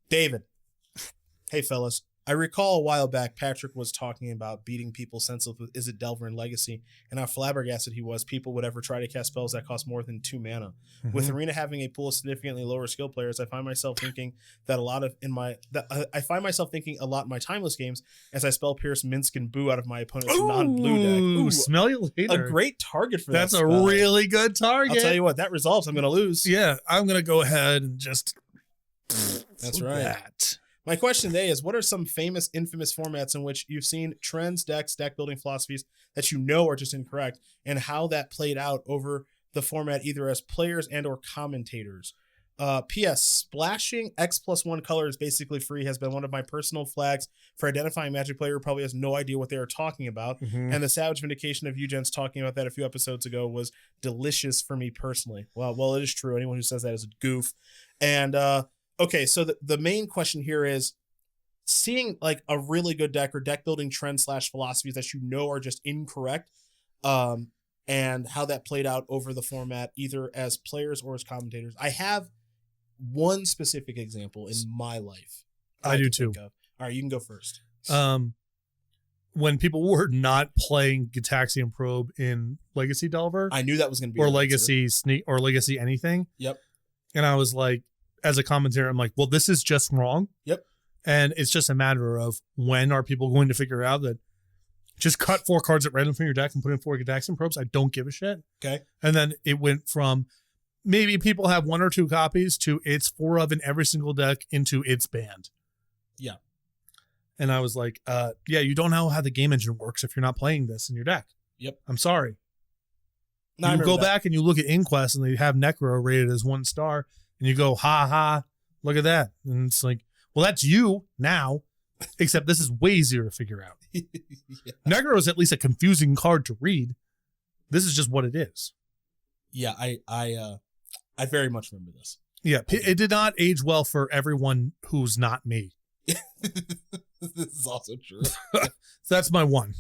David. Hey, fellas. I recall a while back, Patrick was talking about beating people senseless with Is It Delver and Legacy, and how flabbergasted he was people would ever try to cast spells that cost more than 2 mana. Mm-hmm. With Arena having a pool of significantly lower skill players, I find myself thinking that a lot in my timeless games as I spell Pierce, Minsk, and Boo out of my opponent's non-blue deck. Ooh, smell you later. A great target for That's that. That's a really good target. I'll tell you what, that resolves. I'm going to lose. Yeah, I'm going to go ahead and just. That's right. That. My question today is, what are some famous, infamous formats in which you've seen trends, decks, deck building philosophies that you know are just incorrect, and how that played out over the format either as players and or commentators? P.S. Splashing X+1 colors basically free has been one of my personal flags for identifying Magic player who probably has no idea what they are talking about. Mm-hmm. And the savage vindication of you gents talking about that a few episodes ago was delicious for me personally. Well, it is true. Anyone who says that is a goof. And, okay, so the main question here is seeing like a really good deck or deck building trend / philosophies that you know are just incorrect, and how that played out over the format, either as players or as commentators. I have one specific example in my life. I do too. All right, you can go first. When people were not playing Gitaxian Probe in Legacy Delver, I knew that was going to be or Legacy Sneak or Legacy anything. Yep. And I was like, as a commentator, I'm like, well, this is just wrong. Yep. And it's just a matter of when are people going to figure out that just cut 4 cards at random from your deck and put in 4 Gitaxian Probes. I don't give a shit. Okay. And then it went from maybe people have 1 or 2 copies to it's 4 of in every single deck into it's banned. Yeah. And I was like, yeah, you don't know how the game engine works if you're not playing this in your deck. Yep. I'm sorry. No, you go back and you look at Inquest and they have Necro rated as 1 star. And you go, ha, look at that. And it's like, well, that's you now, except this is way easier to figure out. Yeah. Negro is at least a confusing card to read. This is just what it is. Yeah, I very much remember this. Yeah, it did not age well for everyone who's not me. This is also true. So that's my one.